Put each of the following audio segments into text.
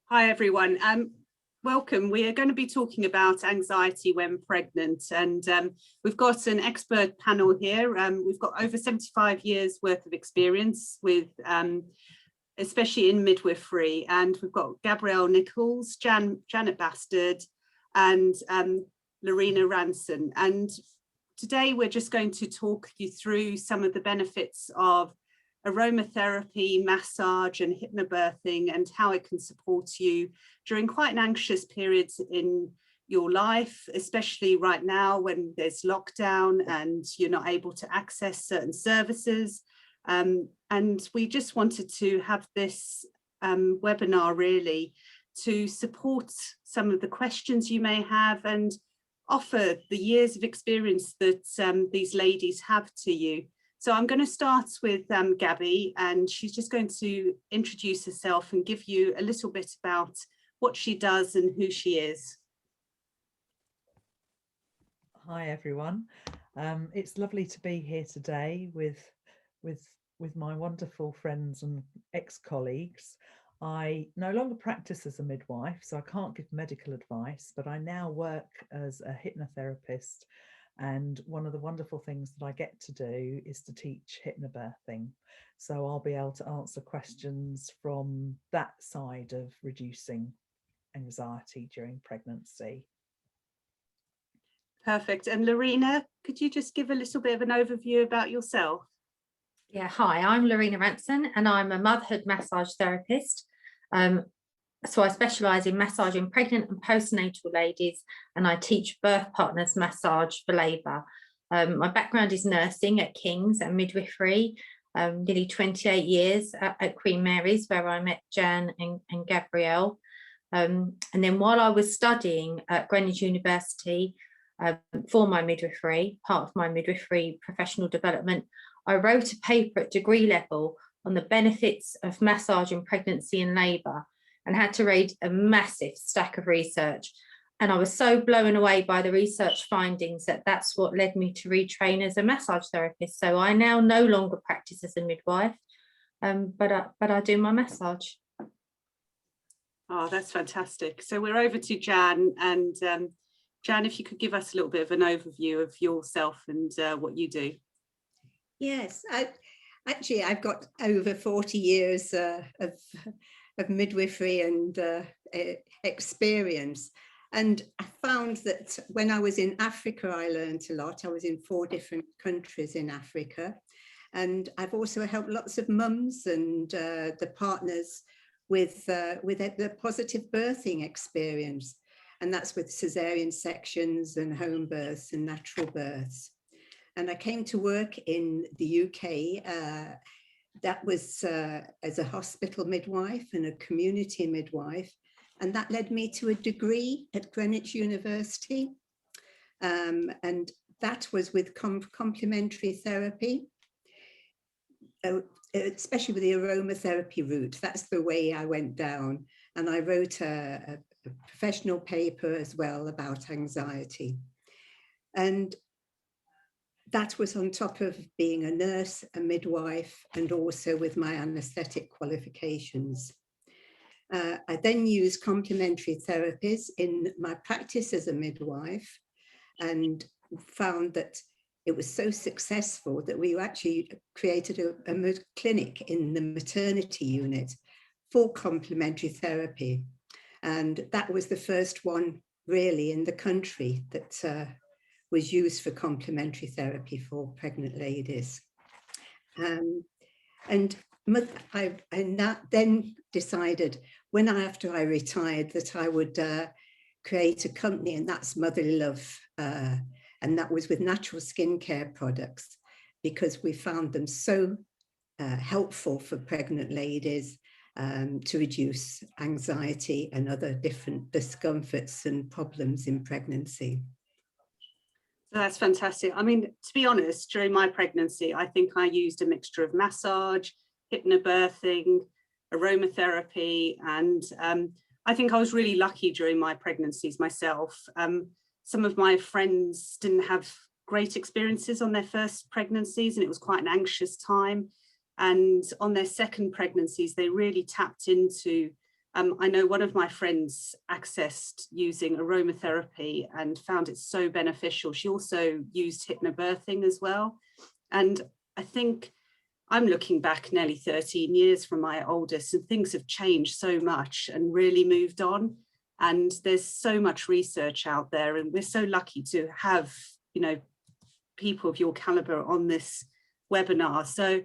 Hi everyone, welcome. We are going to be talking about anxiety when pregnant, and we've got an expert panel here. We've got over 75 years worth of experience with especially in midwifery, and we've got Gabrielle Nichols, Janet Bastard and Lorena Ranson, and today we're just going to talk you through some of the benefits of aromatherapy, massage and hypnobirthing, and how it can support you during quite an anxious period in your life, especially right now when there's lockdown and you're not able to access certain services. And we just wanted to have this webinar really to support some of the questions you may have and offer the years of experience that these ladies have to you. So I'm going to start with Gabby, and she's just going to introduce herself and give you a little bit about what she does and who she is. Hi everyone, it's lovely to be here today with my wonderful friends and ex-colleagues. I no longer practice as a midwife, so I can't give medical advice, but I now work as a hypnotherapist. And one of the wonderful things that I get to do is to teach hypnobirthing. So I'll be able to answer questions from that side of reducing anxiety during pregnancy. Perfect. And Lorena, could you just give a little bit of an overview about yourself? Yeah, hi, I'm Lorena Ranson and I'm a motherhood massage therapist. So I specialise in massaging pregnant and postnatal ladies, and I teach birth partners massage for labour. My background is nursing at King's and midwifery, nearly 28 years at Queen Mary's, where I met Jan and Gabrielle. And then while I was studying at Greenwich University for my midwifery, part of my midwifery professional development, I wrote a paper at degree level on the benefits of massage in pregnancy and labour, and had to read a massive stack of research. And I was so blown away by the research findings that that's what led me to retrain as a massage therapist. So I now no longer practice as a midwife, but I do my massage. Oh, that's fantastic. So we're over to Jan, and Jan, if you could give us a little bit of an overview of yourself and what you do. Yes, I've got over 40 years of midwifery and experience. And I found that when I was in Africa, I learned a lot. I was in 4 different countries in Africa. And I've also helped lots of mums and the partners with the positive birthing experience. And that's with cesarean sections and home births and natural births. And I came to work in the UK. That was as a hospital midwife and a community midwife. And that led me to a degree at Greenwich University. And that was with complementary therapy, especially with the aromatherapy route. That's the way I went down. And I wrote a professional paper as well about anxiety. And that was on top of being a nurse, a midwife, and also with my anaesthetic qualifications. I then used complementary therapies in my practice as a midwife, and found that it was so successful that we actually created a clinic in the maternity unit for complementary therapy. And that was the first one really in the country that was used for complementary therapy for pregnant ladies. And I then decided after I retired that I would create a company, and that's Motherly Love. And that was with natural skincare products, because we found them so helpful for pregnant ladies to reduce anxiety and other different discomforts and problems in pregnancy. That's fantastic. I mean, to be honest, during my pregnancy, I think I used a mixture of massage, hypnobirthing, aromatherapy, and I think I was really lucky during my pregnancies myself. Some of my friends didn't have great experiences on their first pregnancies, and it was quite an anxious time. And on their second pregnancies, they really tapped into I know one of my friends accessed using aromatherapy and found it so beneficial. She also used hypnobirthing as well. And I think I'm looking back nearly 13 years from my oldest, and things have changed so much and really moved on. And there's so much research out there, and we're so lucky to have, you know, people of your caliber on this webinar. So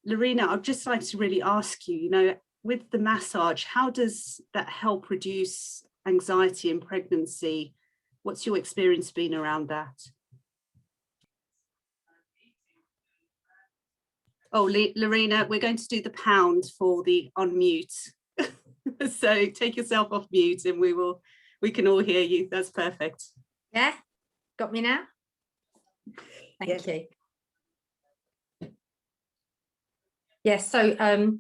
Lorena, I'd just like to really ask you, you know, with the massage, how does that help reduce anxiety in pregnancy? What's your experience been around that? Oh, Lorena, we're going to do the pound for the unmute. So take yourself off mute and we can all hear you. That's perfect. Yeah, got me now? Thank you. Yes, so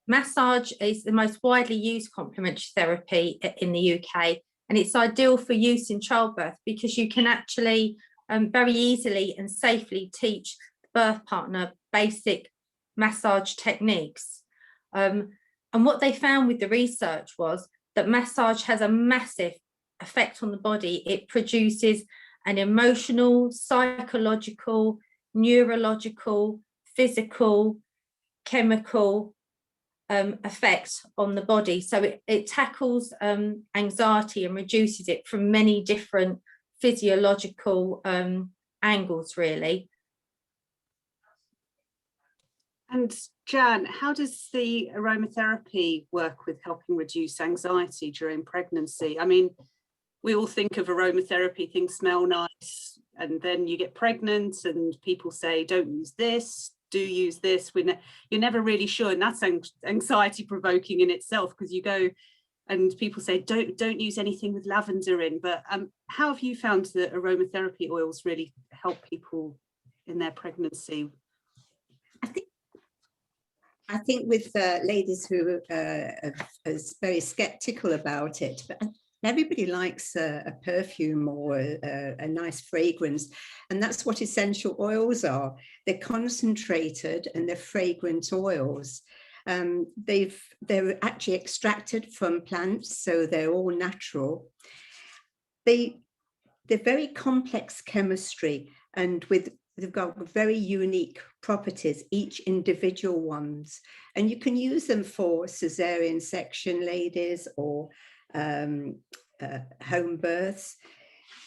massage is the most widely used complementary therapy in the UK, and it's ideal for use in childbirth because you can actually very easily and safely teach the birth partner basic massage techniques. And what they found with the research was that massage has a massive effect on the body. It produces an emotional, psychological, neurological, physical, chemical effect on the body. So it tackles anxiety and reduces it from many different physiological angles, really. And Jan, how does the aromatherapy work with helping reduce anxiety during pregnancy? I mean, we all think of aromatherapy, things smell nice, and then you get pregnant and people say, don't use this, do use this. You're never really sure, and that's anxiety provoking in itself, because you go and people say, don't use anything with lavender in. But how have you found that aromatherapy oils really help people in their pregnancy? I think with ladies who are very skeptical about it, but everybody likes a perfume or a nice fragrance, and that's what essential oils are. They're concentrated and they're fragrant oils. They're actually extracted from plants, so they're all natural. They're very complex chemistry, and they've got very unique properties, each individual ones. And you can use them for cesarean section ladies or home births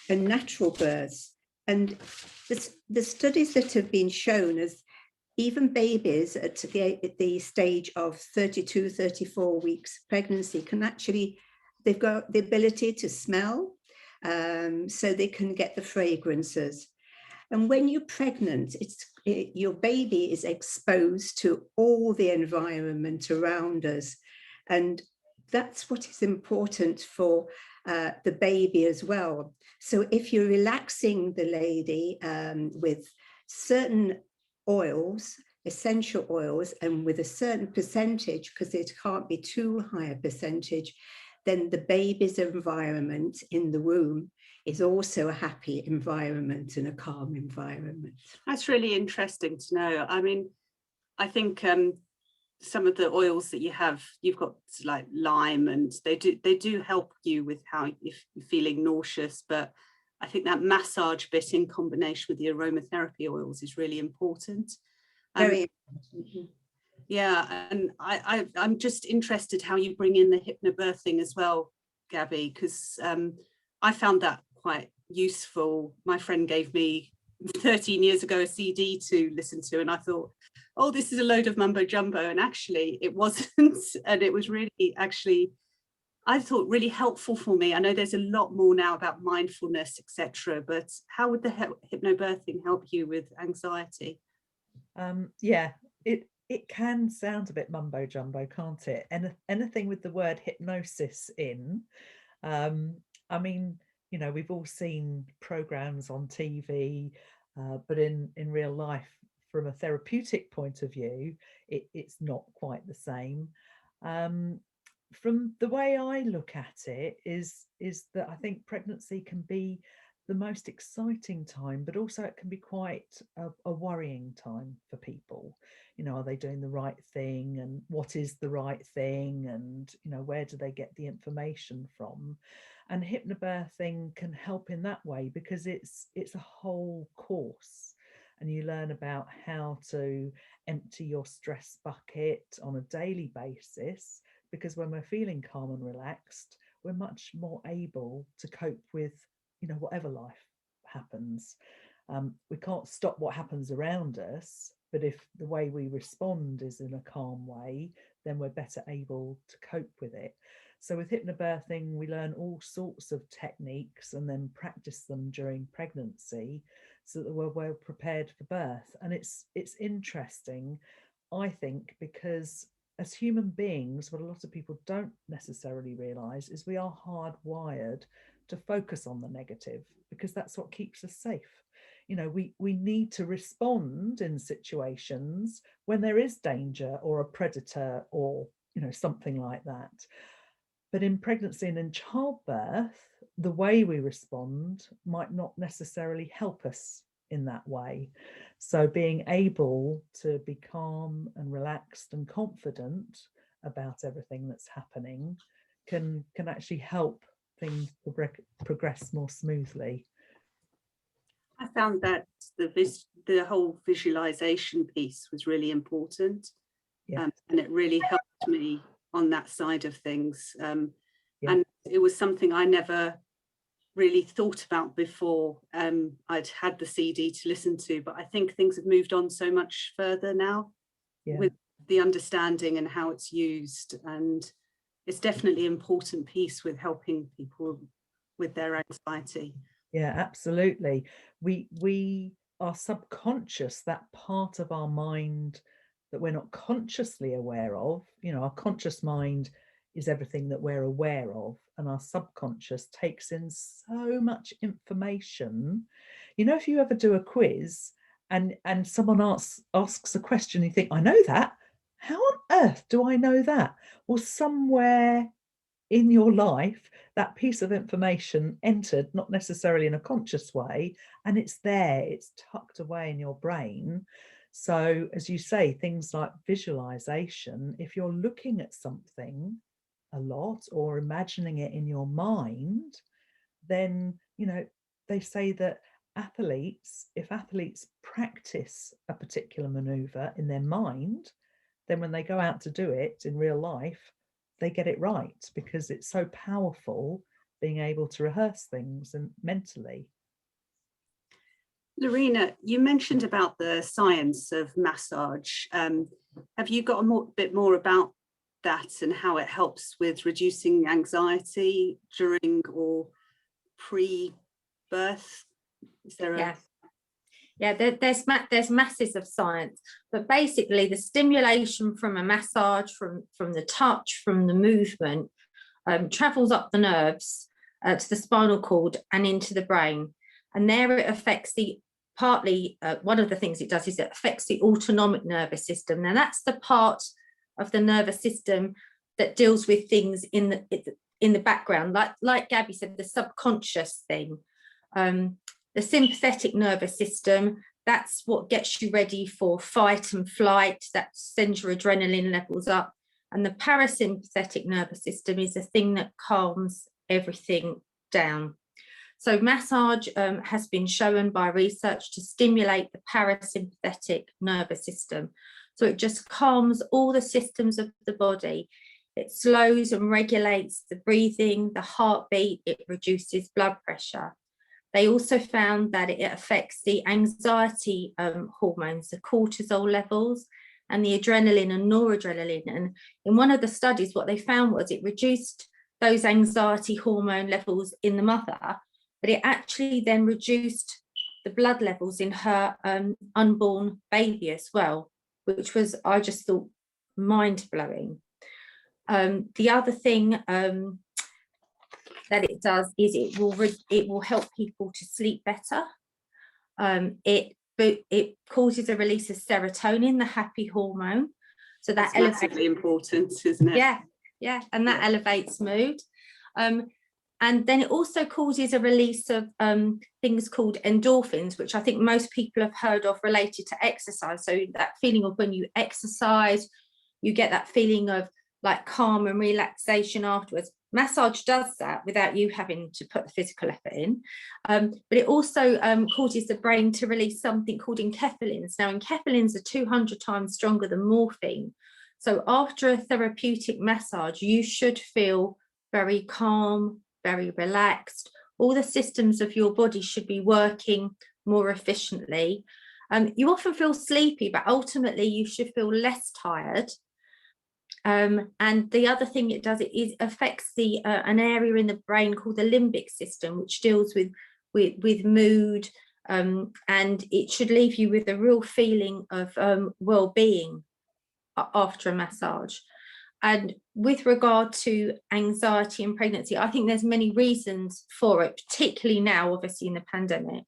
and natural births. And the studies that have been shown as even babies at the stage of 32, 34 weeks pregnancy can actually, they've got the ability to smell, so they can get the fragrances. And when you're pregnant, your baby is exposed to all the environment around us. And that's what is important for the baby as well. So if you're relaxing the lady with certain oils, essential oils, and with a certain percentage, because it can't be too high a percentage, then the baby's environment in the womb is also a happy environment and a calm environment. That's really interesting to know. I mean, I think some of the oils that you've got like lime, and they do help you with how if you're feeling nauseous, but I think that massage bit in combination with the aromatherapy oils is really important. Very important. Yeah, and I'm just interested how you bring in the hypnobirthing as well, Gabby, because I found that quite useful. My friend gave me 13 years ago a CD to listen to, and I thought, oh, this is a load of mumbo jumbo, and actually it wasn't. And it was really actually, I thought, really helpful for me. I know there's a lot more now about mindfulness, etc., but how would the hypnobirthing help you with anxiety? Yeah, it can sound a bit mumbo jumbo, can't it? And anything with the word hypnosis in, I mean, you know, we've all seen programs on TV, but in real life, from a therapeutic point of view, it's not quite the same. From the way I look at it is that I think pregnancy can be the most exciting time, but also it can be quite a worrying time for people. You know, are they doing the right thing, and what is the right thing, and you know, where do they get the information from? And hypnobirthing can help in that way, because it's a whole course, and you learn about how to empty your stress bucket on a daily basis, because when we're feeling calm and relaxed, we're much more able to cope with, you know, whatever life happens. We can't stop what happens around us, but if the way we respond is in a calm way, then we're better able to cope with it. So with hypnobirthing, we learn all sorts of techniques and then practice them during pregnancy so that we're well prepared for birth. And it's interesting, I think, because as human beings, what a lot of people don't necessarily realize is we are hardwired to focus on the negative, because that's what keeps us safe. You know, we need to respond in situations when there is danger or a predator or, you know, something like that. But in pregnancy and in childbirth, the way we respond might not necessarily help us in that way. So being able to be calm and relaxed and confident about everything that's happening can actually help things progress more smoothly. I found that the whole visualization piece was really important. Yes. And it really helped me on that side of things. Yeah. And it was something I never really thought about before. I'd had the CD to listen to, but I think things have moved on so much further now. Yeah. With the understanding and how it's used. And it's definitely an important piece with helping people with their anxiety. Yeah, absolutely. We are subconscious, that part of our mind that we're not consciously aware of. You know, our conscious mind is everything that we're aware of, and our subconscious takes in so much information. You know, if you ever do a quiz and someone asks a question, you think, I know that. How on earth do I know that? Well, somewhere in your life, that piece of information entered, not necessarily in a conscious way, and it's there, it's tucked away in your brain. So as you say, things like visualization, if you're looking at something a lot or imagining it in your mind, then, you know, they say that if athletes practice a particular maneuver in their mind, then when they go out to do it in real life, they get it right, because it's so powerful being able to rehearse things and mentally. Lorena, you mentioned about the science of massage. Have you got a bit more about that and how it helps with reducing anxiety during or pre-birth? Is there there's masses of science, but basically the stimulation from a massage, from the touch, from the movement, travels up the nerves to the spinal cord and into the brain, and there it affects one of the things it does is it affects the autonomic nervous system. Now that's the part of the nervous system that deals with things in the background, like Gabby said, the subconscious thing. The sympathetic nervous system, that's what gets you ready for fight and flight, that sends your adrenaline levels up. And the parasympathetic nervous system is the thing that calms everything down. So massage has been shown by research to stimulate the parasympathetic nervous system. So it just calms all the systems of the body. It slows and regulates the breathing, the heartbeat, it reduces blood pressure. They also found that it affects the anxiety hormones, the cortisol levels, and the adrenaline and noradrenaline. And in one of the studies, what they found was it reduced those anxiety hormone levels in the mother, but it actually then reduced the blood levels in her unborn baby as well, which was, I just thought, mind-blowing. The other thing that it does is it will help people to sleep better. It causes a release of serotonin, the happy hormone. So that's massively important, isn't it? Yeah, and that elevates mood. And then it also causes a release of things called endorphins, which I think most people have heard of related to exercise. So that feeling of when you exercise, you get that feeling of like calm and relaxation afterwards. Massage does that without you having to put the physical effort in. But it also causes the brain to release something called enkephalins. Now, enkephalins are 200 times stronger than morphine. So after a therapeutic massage, you should feel very calm, very relaxed. All the systems of your body should be working more efficiently. You often feel sleepy, but ultimately you should feel less tired. And the other thing it does, it affects an area in the brain called the limbic system, which deals with mood, and it should leave you with a real feeling of well-being after a massage. And with regard to anxiety and pregnancy, I think there's many reasons for it, particularly now, obviously in the pandemic.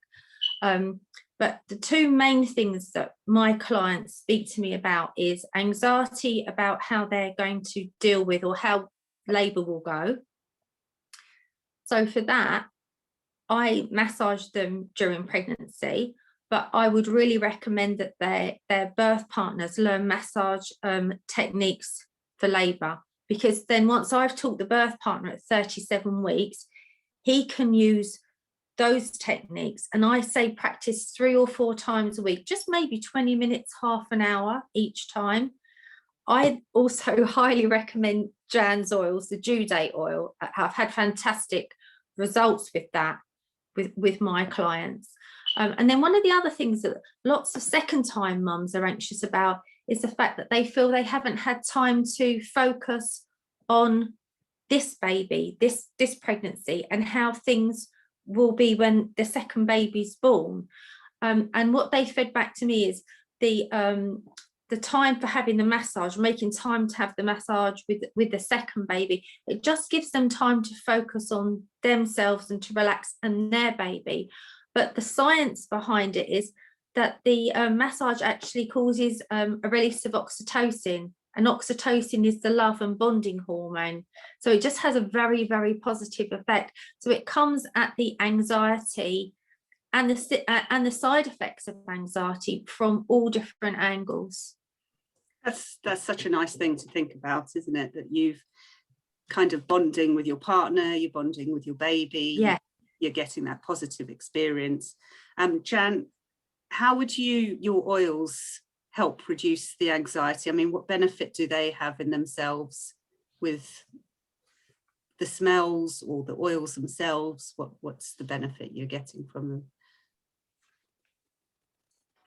But the two main things that my clients speak to me about is anxiety about how they're going to deal with or how labour will go. So for that, I massage them during pregnancy, but I would really recommend that their birth partners learn massage techniques for labour, because then once I've taught the birth partner at 37 weeks, he can use those techniques, and I say practice 3 or 4 times a week, just maybe 20 minutes, half an hour each time. I also highly recommend Jan's oils, the due date oil. I've had fantastic results with that with my clients. And then one of the other things that lots of second time mums are anxious about is the fact that they feel they haven't had time to focus on this baby, this pregnancy, and how things will be when the second baby's born. And what they fed back to me is the time for having the massage, making time to have the massage with the second baby, it just gives them time to focus on themselves and to relax and their baby. But the science behind it is that the massage actually causes a release of oxytocin, and oxytocin is the love and bonding hormone. So it just has a very, very positive effect. So it comes at the anxiety and the side effects of anxiety from all different angles. That's such a nice thing to think about, isn't it? That you've kind of bonding with your partner, you're bonding with your baby, yeah, you're getting that positive experience. Jan, how would your oils help reduce the anxiety? I mean, what benefit do they have in themselves with the smells or the oils themselves? What's the benefit you're getting from them?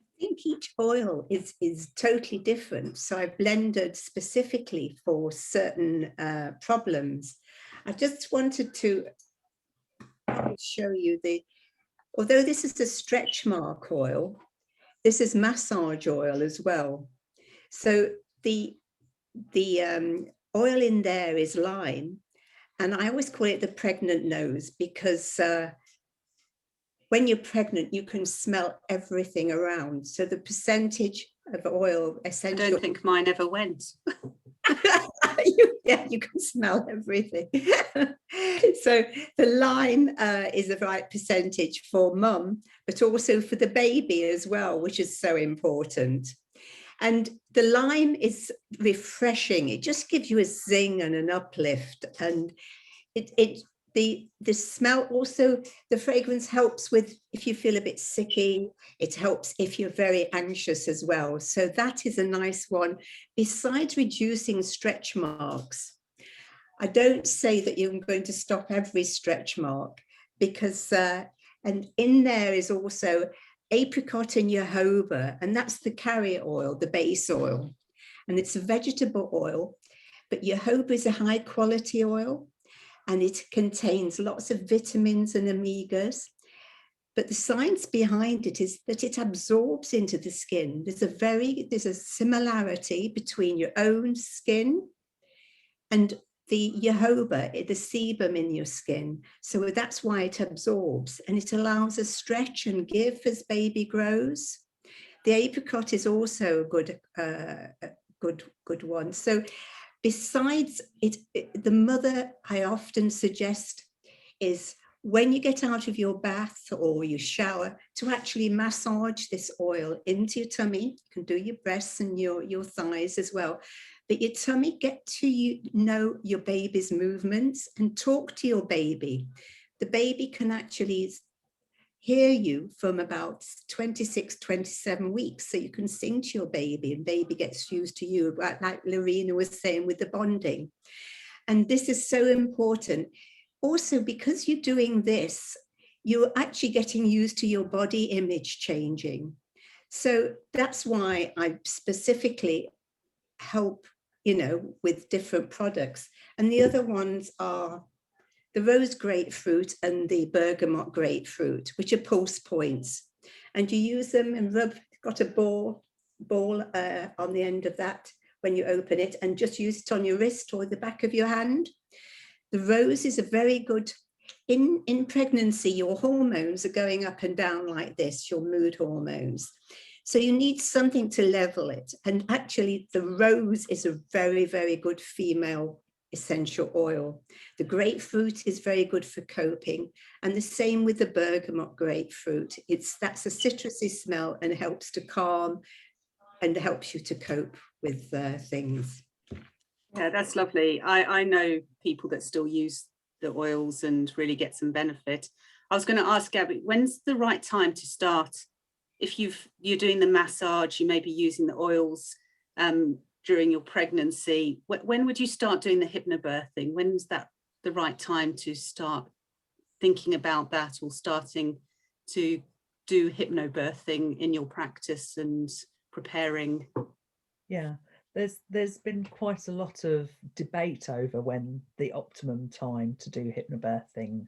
I think each oil is totally different. So I blended specifically for certain problems. I just wanted to show you although this is a stretch mark oil, this is massage oil as well. So the oil in there is lime, and I always call it the pregnant nose, because when you're pregnant, you can smell everything around. So the percentage of oil essential. I don't think mine ever went. You can smell everything. So the lime is the right percentage for mum, but also for the baby as well, which is so important. And the lime is refreshing. It just gives you a zing and an uplift. And the smell also, the fragrance helps with if you feel a bit sicky. It helps if you're very anxious as well. So that is a nice one. Besides reducing stretch marks, I don't say that you're going to stop every stretch mark, because and in there is also apricot and jojoba, and that's the carrier oil, the base oil, and it's a vegetable oil, but jojoba is a high quality oil, and it contains lots of vitamins and omegas. But the science behind it is that it absorbs into the skin. There's a similarity between your own skin and the jojoba, the sebum in your skin. So that's why it absorbs, and it allows a stretch and give as baby grows. The apricot is also a good one. So besides it, the mother, I often suggest, is when you get out of your bath or you shower, to actually massage this oil into your tummy. You can do your breasts and your thighs as well. But your tummy, get to know your baby's movements and talk to your baby. The baby can actually hear you from about 26, 27 weeks. So you can sing to your baby and baby gets used to you, like Lorena was saying with the bonding. And this is so important. Also, because you're doing this, you're actually getting used to your body image changing. So that's why I specifically help, with different products. And the other ones are the rose grapefruit and the bergamot grapefruit, which are pulse points. And you use them and got a ball on the end of that when you open it, and just use it on your wrist or the back of your hand. The rose is a very good, in pregnancy, your hormones are going up and down like this, your mood hormones. So you need something to level it. And actually the rose is a very, very good female essential oil. The grapefruit is very good for coping. And the same with the bergamot grapefruit. That's a citrusy smell and helps to calm and helps you to cope with things. Yeah, that's lovely. I know people that still use the oils and really get some benefit. I was going to ask Gabby, when's the right time to start? If you're doing the massage, you may be using the oils during your pregnancy. When would you start doing the hypnobirthing? When's that the right time to start thinking about that, or starting to do hypnobirthing in your practice and preparing? Yeah. There's been quite a lot of debate over when the optimum time to do hypnobirthing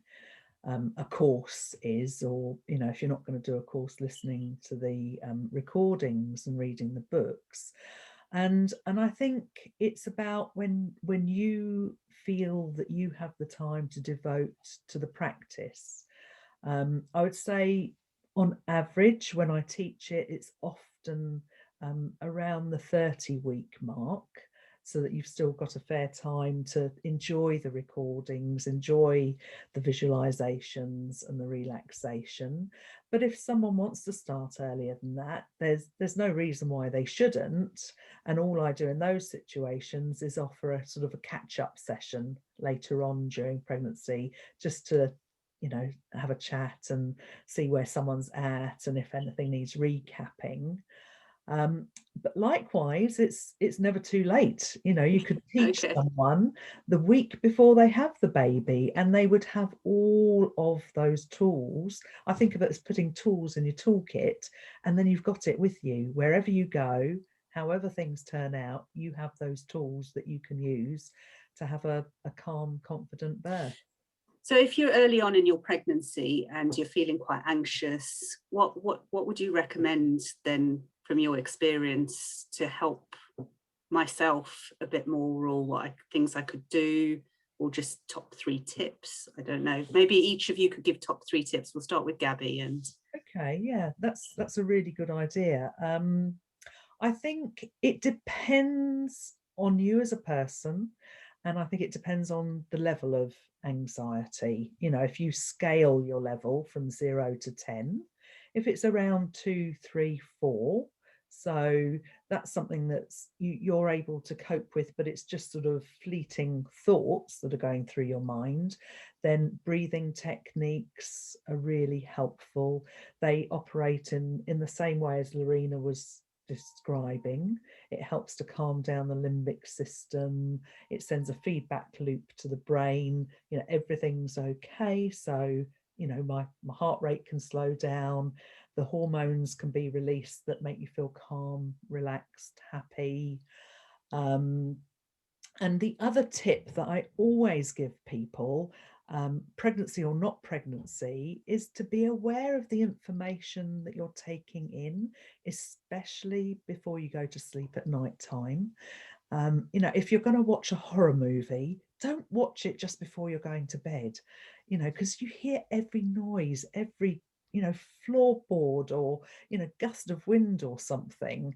a course is, or if you're not going to do a course, listening to the recordings and reading the books. And I think it's about when you feel that you have the time to devote to the practice. I would say on average, when I teach it, it's often around the 30-week mark, so that you've still got a fair time to enjoy the recordings, enjoy the visualizations and the relaxation. But if someone wants to start earlier than that, there's no reason why they shouldn't. And all I do in those situations is offer a sort of a catch-up session later on during pregnancy, just to have a chat and see where someone's at and if anything needs recapping. But likewise, it's never too late. You could teach someone the week before they have the baby and they would have all of those tools. I think of it as putting tools in your toolkit, and then you've got it with you wherever you go. However things turn out, you have those tools that you can use to have a calm, confident birth. So if you're early on in your pregnancy and you're feeling quite anxious, what would you recommend then, from your experience, to help myself a bit more, or what things I could do, or just top 3 tips? I don't know. Maybe each of you could give top 3 tips. We'll start with Gabby. And okay, yeah, that's a really good idea. I think it depends on you as a person, and I think it depends on the level of anxiety. If you scale your level from 0 to 10, if it's around 2, 3, 4, so that's something that's you're able to cope with, but it's just sort of fleeting thoughts that are going through your mind, then breathing techniques are really helpful. They operate in the same way as Lorena was describing. It helps to calm down the limbic system. It sends a feedback loop to the brain. Everything's okay. So my heart rate can slow down. The hormones can be released that make you feel calm, relaxed, happy. And the other tip that I always give people, pregnancy or not pregnancy, is to be aware of the information that you're taking in, especially before you go to sleep at night time. If you're going to watch a horror movie, don't watch it just before you're going to bed, because you hear every noise, every floorboard or gust of wind or something.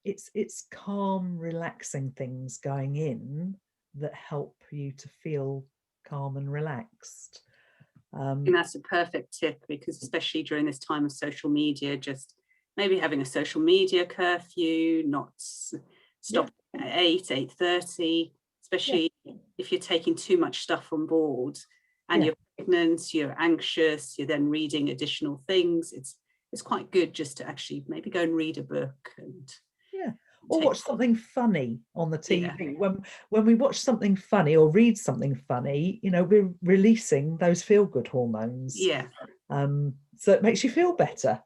It's calm, relaxing things going in that help you to feel calm and relaxed. I think that's a perfect tip, because especially during this time of social media, just maybe having a social media curfew, not stop at 8:30, especially if you're taking too much stuff on board and you're pregnant, you're anxious, you're then reading additional things. It's quite good just to actually maybe go and read a book and or watch something funny on the TV. Yeah. When we watch something funny or read something funny, you know, we're releasing those feel-good hormones. Yeah. So it makes you feel better.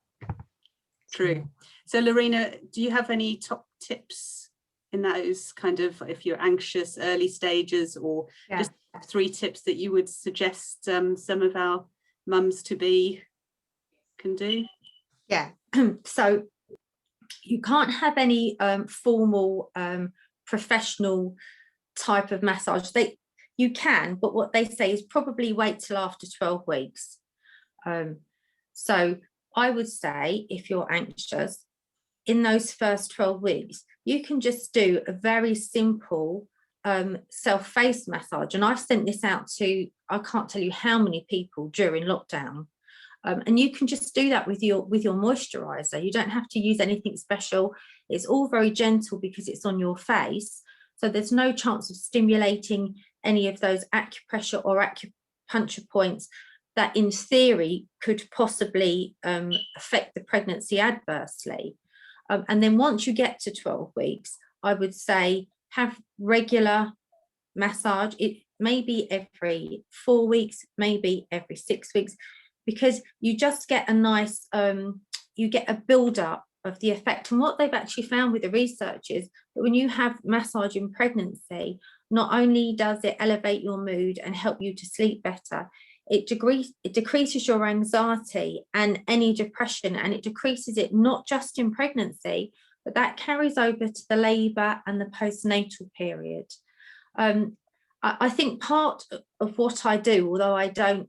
True. So Lorena, do you have any top tips in those kind of, if you're anxious, early stages, or just 3 tips that you would suggest some of our mums to be can do? Yeah. So you can't have any formal professional type of massage. You can, but what they say is probably wait till after 12 weeks. So I would say, if you're anxious, in those first 12 weeks, you can just do a very simple self-face massage. And I've sent this out to, I can't tell you how many people during lockdown. And you can just do that with your moisturizer. You don't have to use anything special. It's all very gentle because it's on your face. So there's no chance of stimulating any of those acupressure or acupuncture points that in theory could possibly affect the pregnancy adversely. And then once you get to 12 weeks, I would say have regular massage. It may be every 4 weeks, maybe every 6 weeks, because you just get a nice, you get a build-up of the effect. And what they've actually found with the research is that when you have massage in pregnancy, not only does it elevate your mood and help you to sleep better, it decreases your anxiety and any depression, and it decreases it not just in pregnancy, but that carries over to the labour and the postnatal period. I think part of what I do, although I don't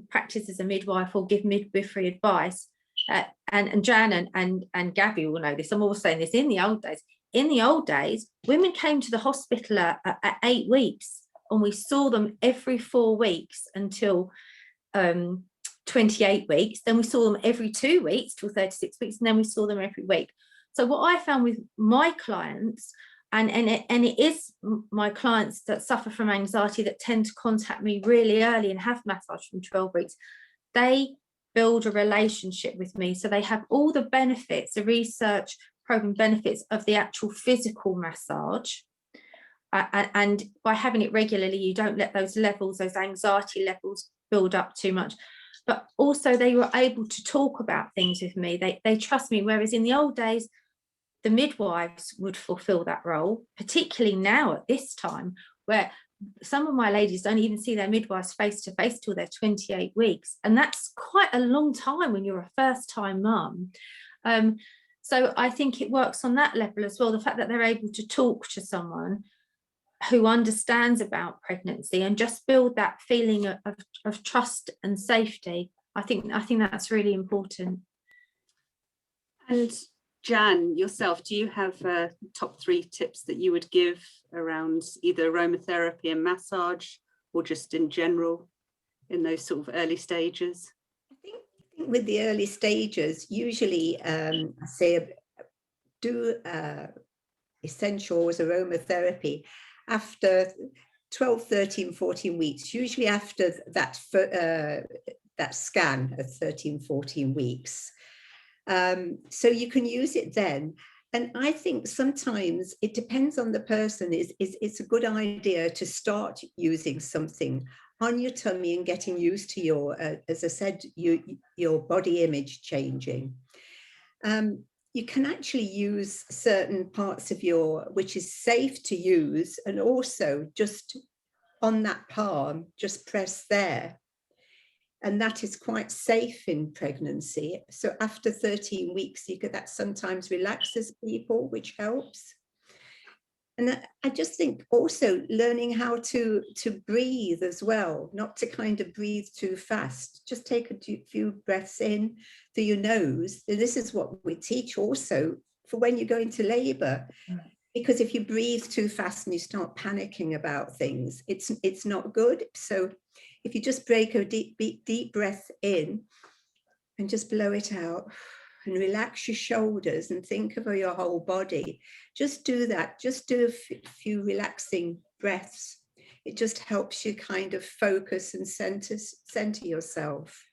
practice as a midwife or give midwifery advice, and Jan and Gabby will know this, I'm always saying this, in the old days, women came to the hospital at 8 weeks, and we saw them every 4 weeks until 28 weeks. Then we saw them every 2 weeks till 36 weeks, and then we saw them every week. So what I found with my clients, and it is my clients that suffer from anxiety that tend to contact me really early and have massage from 12 weeks, they build a relationship with me. So they have all the benefits, the research proven benefits of the actual physical massage. And by having it regularly, you don't let those anxiety levels build up too much. But also they were able to talk about things with me. They trust me, whereas in the old days, the midwives would fulfill that role, particularly now at this time, where some of my ladies don't even see their midwives face to face till they're 28 weeks. And that's quite a long time when you're a first time mum. So I think it works on that level as well. The fact that they're able to talk to someone who understands about pregnancy and just build that feeling of trust and safety. I think that's really important. And Jan, yourself, do you have top 3 tips that you would give around either aromatherapy and massage, or just in general in those sort of early stages? I think with the early stages, usually I say do essentials aromatherapy after 12, 13, 14 weeks, usually after that scan at 13, 14 weeks. So you can use it then. And I think sometimes it depends on the person. It's a good idea to start using something on your tummy and getting used to your, as I said, your body image changing. You can actually use certain parts of which is safe to use, and also just on that palm, just press there. And that is quite safe in pregnancy. So after 13 weeks, that sometimes relaxes people, which helps. And I just think also learning how to breathe as well, not to kind of breathe too fast. Just take a few breaths in through your nose. And this is what we teach also for when you go into labor. Because if you breathe too fast and you start panicking about things, it's not good. So if you just break a deep breath in and just blow it out and relax your shoulders and think of your whole body, just do that. Just do a few relaxing breaths. It just helps you kind of focus and center yourself.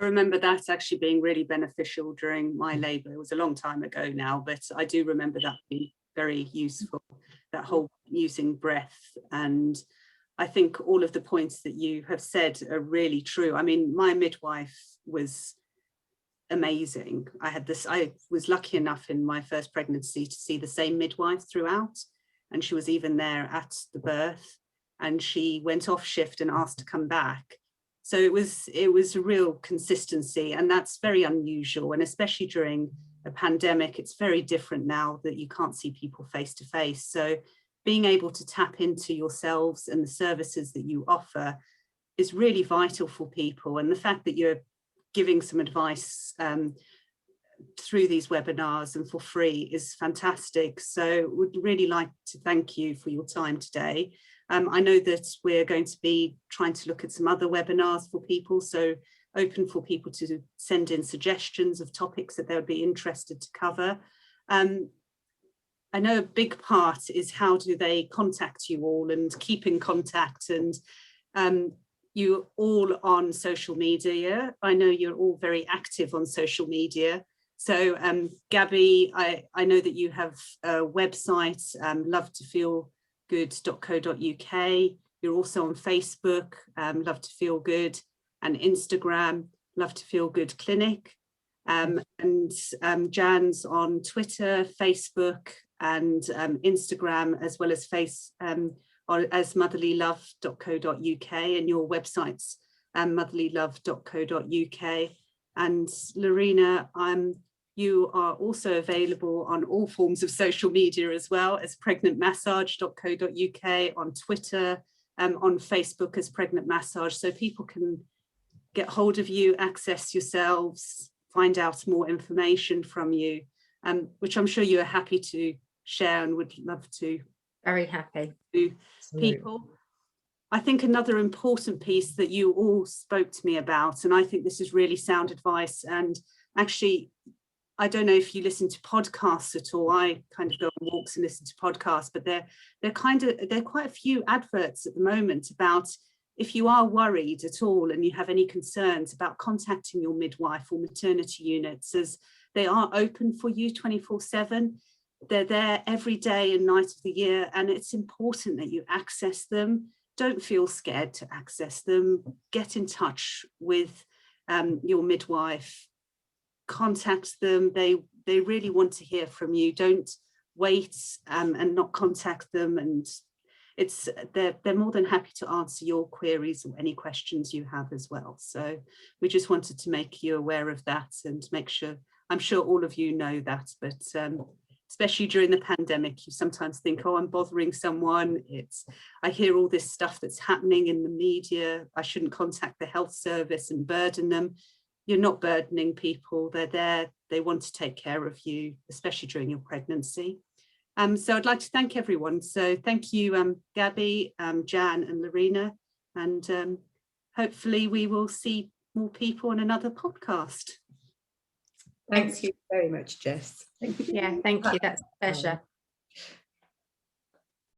I remember that actually being really beneficial during my labour. It was a long time ago now, but I do remember that being very useful, that whole using breath. And I think all of the points that you have said are really true. I mean, my midwife was amazing. I was lucky enough in my first pregnancy to see the same midwife throughout, and she was even there at the birth, and she went off shift and asked to come back. So it was a real consistency, and that's very unusual. And especially during a pandemic, it's very different now that you can't see people face to face. So being able to tap into yourselves and the services that you offer is really vital for people. And the fact that you're giving some advice through these webinars and for free is fantastic. So would really like to thank you for your time today. I know that we're going to be trying to look at some other webinars for people, so open for people to send in suggestions of topics that they would be interested to cover. I know a big part is how do they contact you all and keep in contact, and you're all on social media. I know you're all very active on social media. So Gabby, I know that you have a website, lovetofeelgood.co.uk. You're also on Facebook, Love to Feel Good, and Instagram, Love to Feel Good Clinic. And Jan's on Twitter, Facebook, and Instagram, as well as as motherlylove.co.uk, and your website's motherlylove.co.uk. And Lorena, you are also available on all forms of social media as well as pregnantmassage.co.uk, on Twitter, on Facebook as Pregnant Massage, so people can get hold of you, access yourselves, find out more information from you, which I'm sure you are happy to share and would love to. Very happy. To people. I think another important piece that you all spoke to me about, and I think this is really sound advice, and actually, I don't know if you listen to podcasts at all. I kind of go on walks and listen to podcasts, but there are quite a few adverts at the moment about if you are worried at all and you have any concerns about contacting your midwife or maternity units, as they are open for you 24/7. They're there every day and night of the year, and it's important that you access them. Don't feel scared to access them. Get in touch with your midwife. Contact them. They really want to hear from you. Don't wait and not contact them. And they're more than happy to answer your queries or any questions you have as well. So we just wanted to make you aware of that and make sure, I'm sure all of you know that, but especially during the pandemic, you sometimes think, oh, I'm bothering someone. I hear all this stuff that's happening in the media. I shouldn't contact the health service and burden them. You're not burdening people. They're there. They want to take care of you, especially during your pregnancy. So I'd like to thank everyone. So thank you, Gabby, Jan and Lorena. And hopefully we will see more people on another podcast. Thank you very much, Jess. Yeah, thank you. That's a pleasure.